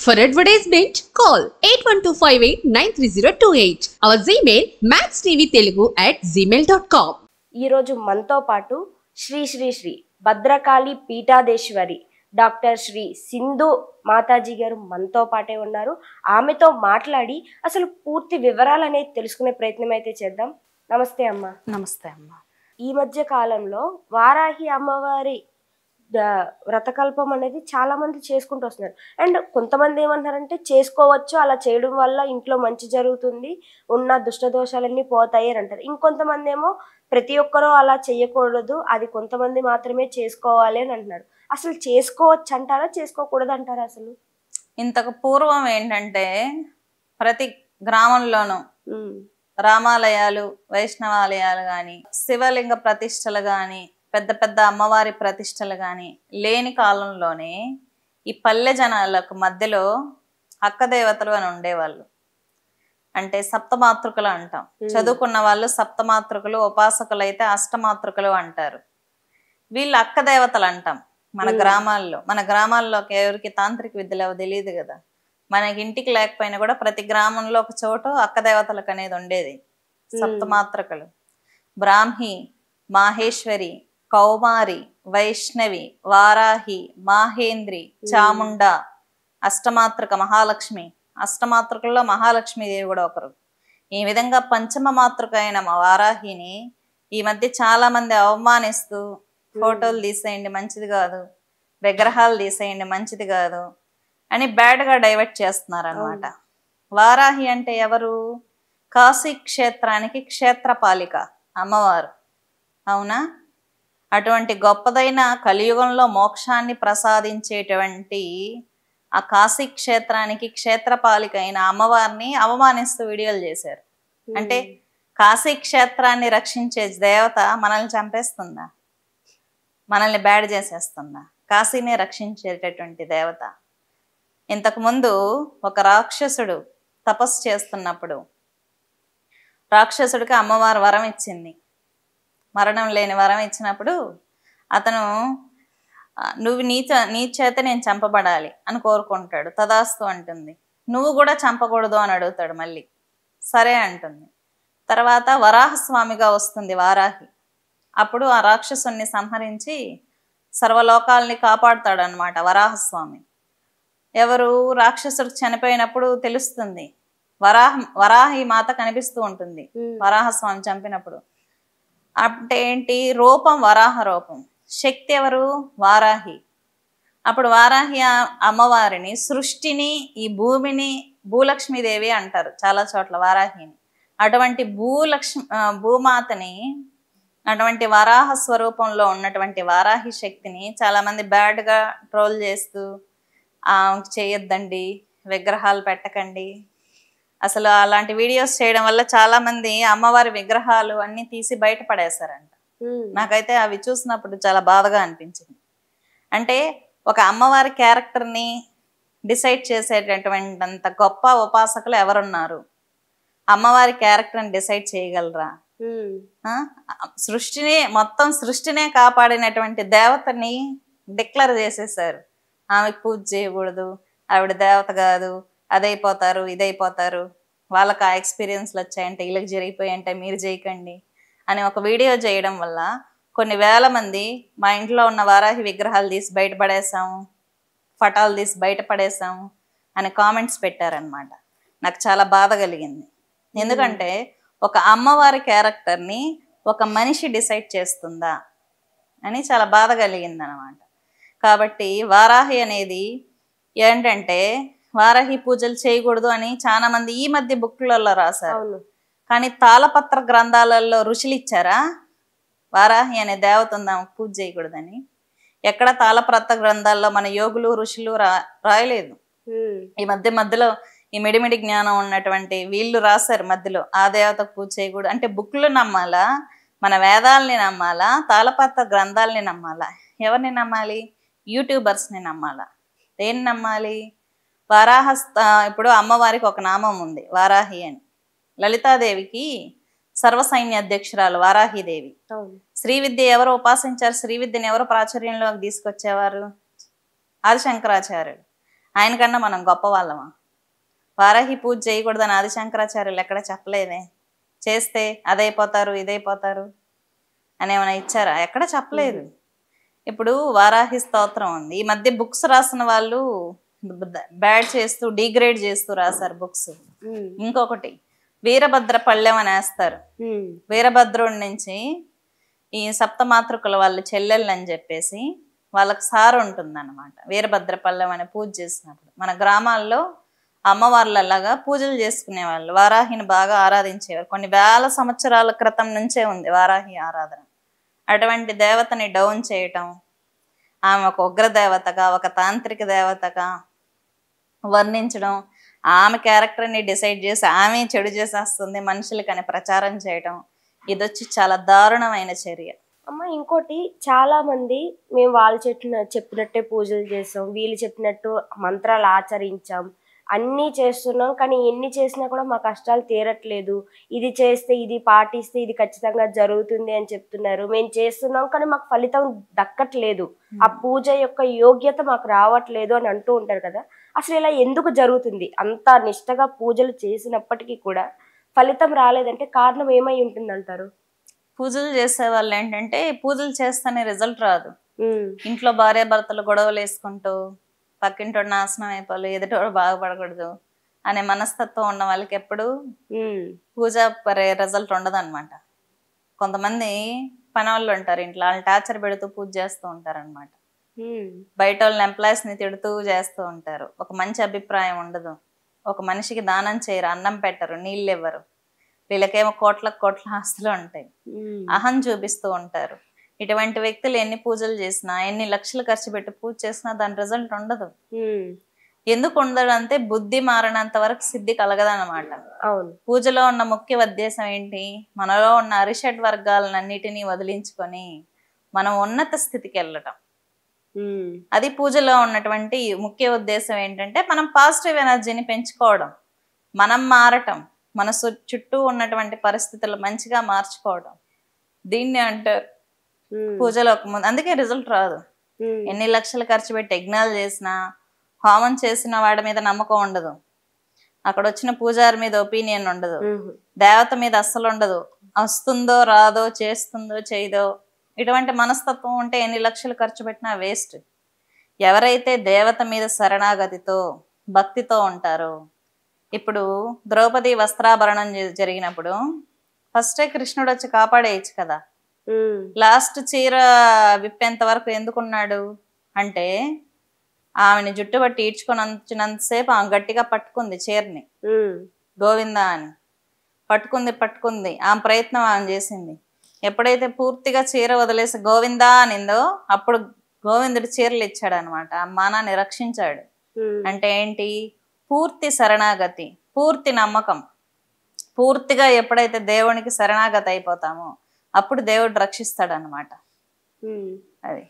For advertisement, call 8125893028. Our Gmail maxtvtelugu@gmail.com. ఈరోజు మనతో పాటు శ్రీ శ్రీ శ్రీ భద్రకాళి పీఠాధీశ్వరి డాక్టర్ శ్రీ సింధు మాతాజీ గారు మనతో పాటే ఉన్నారు. ఆమెతో మాట్లాడి అసలు పూర్తి వివరాలు అనేది తెలుసుకునే ప్రయత్నం అయితే చేద్దాం. నమస్తే అమ్మ. నమస్తే అమ్మ. ఈ మధ్య కాలంలో వారాహి అమ్మవారి వ్రతకల్పం అనేది చాలా మంది చేసుకుంటూ వస్తున్నారు. అండ్ కొంతమంది ఏమంటారంటే చేసుకోవచ్చు, అలా చేయడం వల్ల ఇంట్లో మంచి జరుగుతుంది, ఉన్న దుష్టదోషాలన్నీ పోతాయి అని అంటారు. ఇంకొంతమంది ఏమో ప్రతి ఒక్కరూ అలా చేయకూడదు, అది కొంతమంది మాత్రమే చేసుకోవాలి అని అంటున్నారు. అసలు చేసుకోవచ్చు అంటారా, చేసుకోకూడదు అంటారా? అసలు ఇంతకు పూర్వం ఏంటంటే ప్రతి గ్రామంలోనూ రామాలయాలు, వైష్ణవాలయాలు కానీ, శివలింగ ప్రతిష్టలు కానీ, పెద్ద పెద్ద అమ్మవారి ప్రతిష్టలు కానీ లేని కాలంలోనే ఈ పల్లె జనాలకు మధ్యలో అక్కదేవతలు అని ఉండేవాళ్ళు. అంటే సప్తమాతృకులు అంటాం. చదువుకున్న వాళ్ళు సప్తమాతృకులు, ఉపాసకులు అయితే అష్టమాతృకులు అంటారు. వీళ్ళు అక్కదేవతలు అంటాం మన గ్రామాల్లో. మన గ్రామాల్లోకి ఎవరికి తాంత్రిక విద్యలు తెలియదు కదా. మనకి ఇంటికి లేకపోయినా కూడా ప్రతి గ్రామంలో ఒక చోటు అక్కదేవతలకు అనేది ఉండేది. సప్తమాతృకులు బ్రాహ్మి, మాహేశ్వరి, కౌమారి, వైష్ణవి, వారాహి, మాహేంద్రి, చాముండ, అష్టమాతృక మహాలక్ష్మి. అష్టమాతృకల్లో మహాలక్ష్మీదేవి కూడా ఒకరు. ఈ విధంగా పంచమ మాతృక అయిన వారాహిని ఈ మధ్య చాలా మంది అవమానిస్తూ ఫోటోలు తీసేయండి మంచిది కాదు, విగ్రహాలు తీసేయండి మంచిది కాదు అని బ్యాడ్గా డైవర్ట్ చేస్తున్నారు అనమాట. వారాహి అంటే ఎవరు? కాశీ క్షేత్రానికి క్షేత్రపాలిక అమ్మవారు. అవునా? అటువంటి గొప్పదైన కలియుగంలో మోక్షాన్ని ప్రసాదించేటువంటి ఆ కాశీ క్షేత్రానికి క్షేత్రపాలిక అయిన అమ్మవారిని అవమానిస్తూ వీడియోలు చేశారు. అంటే కాశీ క్షేత్రాన్ని రక్షించే దేవత మనల్ని చంపేస్తుందా? మనల్ని బ్యాడ్ చేసేస్తుందా? కాశీని రక్షించేటటువంటి దేవత. ఇంతకుముందు ఒక రాక్షసుడు తపస్సు చేస్తున్నప్పుడు రాక్షసుడికి అమ్మవారు వరం ఇచ్చింది. మరణం లేని వరం ఇచ్చినప్పుడు అతను నువ్వు నీ చేత నేను చంపబడాలి అని కోరుకుంటాడు. తదాస్తు అంటుంది. నువ్వు కూడా చంపకూడదు అని అడుగుతాడు. మళ్ళీ సరే అంటుంది. తర్వాత వరాహస్వామిగా వస్తుంది వారాహి. అప్పుడు ఆ రాక్షసుని సంహరించి సర్వలోకాలని కాపాడుతాడు అనమాట వరాహస్వామి. ఎవరు? రాక్షసుడు చనిపోయినప్పుడు తెలుస్తుంది. వరాహి మాత కనిపిస్తూ ఉంటుంది వరాహస్వామి చంపినప్పుడు. అంటే ఏంటి? రూపం వరాహ రూపం. శక్తి ఎవరు? వారాహి. అప్పుడు వారాహి అమ్మవారిని, సృష్టిని, ఈ భూమిని భూలక్ష్మీదేవి అంటారు చాలా చోట్ల వారాహిని. అటువంటి భూమాతని, అటువంటి వరాహ స్వరూపంలో ఉన్నటువంటి వారాహి శక్తిని చాలా మంది బ్యాడ్గా ట్రోల్ చేస్తూ చేయొద్దండి, విగ్రహాలు పెట్టకండి. అసలు అలాంటి వీడియోస్ చేయడం వల్ల చాలా మంది అమ్మవారి విగ్రహాలు అన్ని తీసి బయటపడేశారంట. నాకైతే అవి చూసినప్పుడు చాలా బాధగా అనిపించింది. అంటే ఒక అమ్మవారి క్యారెక్టర్ని డిసైడ్ చేసేటటువంటి అంత గొప్ప ఉపాసకులు ఎవరున్నారు? అమ్మవారి క్యారెక్టర్ని డిసైడ్ చేయగలరా? మొత్తం సృష్టినే కాపాడినటువంటి దేవతని డిక్లేర్ చేసేసారు. ఆమెకు పూజ చేయకూడదు, ఆవిడ దేవత కాదు, అదైపోతారు, ఇదైపోతారు, వాళ్ళకి ఆ ఎక్స్పీరియన్స్లు వచ్చాయంటే, వీళ్ళకి జరిగిపోయాయంటే మీరు చేయకండి అని ఒక వీడియో చేయడం వల్ల కొన్ని వేల మంది మా ఇంట్లో ఉన్న వారాహి విగ్రహాలు తీసి బయటపడేసాము, ఫటాలు తీసి బయటపడేసాము అని కామెంట్స్ పెట్టారనమాట. నాకు చాలా బాధ కలిగింది. ఎందుకంటే ఒక అమ్మవారి క్యారెక్టర్ని ఒక మనిషి డిసైడ్ చేస్తుందా అని చాలా బాధ కలిగింది అనమాట. కాబట్టి వారాహి అనేది ఏంటంటే వారాహి పూజలు చేయకూడదు అని చాలా మంది ఈ మధ్య బుక్లలో రాశారు. కానీ తాళపత్ర గ్రంథాలలో ఋషులు ఇచ్చారా వారాహి అనే దేవత ఉందా పూజ చేయకూడదని? ఎక్కడ తాళపత్ర గ్రంథాల్లో మన యోగులు ఋషులు రాయలేదు. ఈ మధ్యలో ఈ మిడిమిడి జ్ఞానం ఉన్నటువంటి వీళ్ళు రాశారు మధ్యలో ఆ దేవతకు పూజ చేయకూడదు అంటే. బుక్లు నమ్మాలా, మన వేదాలని నమ్మాలా, తాళపత్ర గ్రంథాలని నమ్మాలా? ఎవరిని నమ్మాలి? యూట్యూబర్స్ని నమ్మాలా? దేన్ని నమ్మాలి? ఇప్పుడు అమ్మవారికి ఒక నామం ఉంది వారాహి అని. లలితాదేవికి సర్వసైన్య అధ్యక్షురాలు వారాహిదేవి. శ్రీవిద్య ఎవరు ఉపాసించారు? శ్రీవిద్యని ఎవరు ప్రాచుర్యంలోకి తీసుకొచ్చేవారు? ఆదిశంకరాచార్యుడు. ఆయనకన్నా మనం గొప్ప వాళ్ళమా? వారాహి పూజ చేయకూడదని ఆది శంకరాచార్యులు ఎక్కడ చెప్పలేదే. చేస్తే అదైపోతారు ఇదైపోతారు అని ఏమైనా ఇచ్చారా? ఎక్కడ చెప్పలేదు. ఇప్పుడు వారాహి స్తోత్రం ఉంది. ఈ మధ్య బుక్స్ రాసిన వాళ్ళు బ్యాడ్ చేస్తూ డిగ్రేడ్ చేస్తూ రాశారు బుక్స్. ఇంకొకటి వీరభద్ర పళ్ళెం అని వేస్తారు. వీరభద్రుడి నుంచి ఈ సప్తమాతృకుల వాళ్ళ చెల్లెళ్ళు అని చెప్పేసి వాళ్ళకి సారు ఉంటుందన్నమాట. వీరభద్ర పళ్ళెం అనే పూజ చేసినప్పుడు మన గ్రామాల్లో అమ్మవార్లలాగా పూజలు చేసుకునేవాళ్ళు. వారాహిని బాగా ఆరాధించేవారు. కొన్ని వేల సంవత్సరాల క్రితం నుంచే ఉంది వారాహి ఆరాధన. అటువంటి దేవతని డౌన్ చేయటం, ఆమె ఒక ఉగ్రదేవతగా ఒక తాంత్రిక దేవతగా వర్ణించడం, ఆమె క్యారెక్టర్ని డిసైడ్ చేసి ఆమె చెడు చేసేస్తుంది మనుషులకని ప్రచారం చేయటం, ఇదొచ్చి చాలా దారుణమైన చర్య. అమ్మ ఇంకోటి, చాలా మంది మేము వాళ్ళు చెప్పినట్టే పూజలు చేసాం, వీళ్ళు చెప్పినట్టు మంత్రాలు ఆచరించాం, అన్నీ చేస్తున్నాం, కానీ ఎన్ని చేసినా కూడా మా కష్టాలు తీరట్లేదు, ఇది చేస్తే ఇది పాటిస్తే ఇది ఖచ్చితంగా జరుగుతుంది అని చెప్తున్నారు. మేము చేస్తున్నాం కానీ మాకు ఫలితం దక్కట్లేదు, ఆ పూజ యొక్క యోగ్యత మాకు రావట్లేదు అని అంటూ ఉంటారు కదా. అసలు ఇలా ఎందుకు జరుగుతుంది? అంత నిష్టగా పూజలు చేసినప్పటికీ కూడా ఫలితం రాలేదంటే కారణం ఏమై ఉంటుంది అంటారు? పూజలు చేసే వాళ్ళు ఏంటంటే పూజలు చేస్తేనే రిజల్ట్ రాదు. ఇంట్లో భార్యాభర్తలు గొడవలు వేసుకుంటూ పక్కింటోడు నాశనం అయిపోవాలి, ఎదుటోడు బాగుపడకూడదు అనే మనస్తత్వం ఉన్న వాళ్ళకి ఎప్పుడు పూజ రిజల్ట్ ఉండదు అనమాట. కొంతమంది పని వాళ్ళు ఉంటారు ఇంట్లో, వాళ్ళని టార్చర్ పెడుతూ పూజ చేస్తూ ఉంటారు అనమాట. బయట వాళ్ళని ఎంప్లాయీస్ని తిడుతూ చేస్తూ ఉంటారు. ఒక మంచి అభిప్రాయం ఉండదు. ఒక మనిషికి దానం చేయరు, అన్నం పెట్టరు, నీళ్ళు ఇవ్వరు. వీళ్ళకేమో కోట్ల ఆస్తులు ఉంటాయి, అహం చూపిస్తూ ఉంటారు. ఇటువంటి వ్యక్తులు ఎన్ని పూజలు చేసినా, ఎన్ని లక్షలు ఖర్చు పెట్టి పూజ చేసినా దాని రిజల్ట్ ఉండదు. ఎందుకు ఉండదు అంటే బుద్ధి మారినంత వరకు సిద్ధి కలగదన్నమాట. పూజలో ఉన్న ముఖ్య ఉద్దేశం ఏంటి? మనలో ఉన్న అరిషడ్ వర్గాలన్నిటినీ వదిలించుకొని మనం ఉన్నత స్థితికి వెళ్ళటం. అది పూజలో ఉన్నటువంటి ముఖ్య ఉద్దేశం ఏంటంటే మనం పాజిటివ్ ఎనర్జీని పెంచుకోవడం, మనం మారటం, మన చుట్టూ ఉన్నటువంటి పరిస్థితులు మంచిగా మార్చుకోవడం, దీన్ని అంటారు పూజలో. అందుకే రిజల్ట్ రాదు. ఎన్ని లక్షలు ఖర్చు పెట్టి యజ్ఞాలు చేసినా, హోమం చేసిన వాడి మీద నమ్మకం ఉండదు, అక్కడ వచ్చిన పూజారి మీద ఒపీనియన్ ఉండదు, దేవత మీద అస్సలు ఉండదు. వస్తుందో రాదో, చేస్తుందో చేయదో, ఇటువంటి మనస్తత్వం ఉంటే ఎన్ని లక్షలు ఖర్చు పెట్టినా వేస్ట్. ఎవరైతే దేవత మీద శరణాగతితో భక్తితో ఉంటారో, ఇప్పుడు ద్రౌపది వస్త్రాభరణం జరిగినప్పుడు ఫస్టే కృష్ణుడు వచ్చి కాపాడేయచ్చు కదా. లాస్ట్ చీర విప్పేంత వరకు ఎందుకున్నాడు అంటే ఆమెని జుట్టుబట్టి ఈడ్చుకొని వచ్చినంతసేపు ఆమె గట్టిగా పట్టుకుంది చీరని, గోవిందా అని పట్టుకుంది. ఆమె ప్రయత్నం ఆమె చేసింది. ఎప్పుడైతే పూర్తిగా చీర వదిలేసి గోవిందా అనిందో అప్పుడు గోవిందుడు చీరలు ఇచ్చాడు అనమాట. ఆ మానాన్ని రక్షించాడు. అంటే ఏంటి? పూర్తి శరణాగతి, పూర్తి నమ్మకం. పూర్తిగా ఎప్పుడైతే దేవునికి శరణాగతి అయిపోతామో అప్పుడు దేవుడు రక్షిస్తాడు అన్నమాట. అది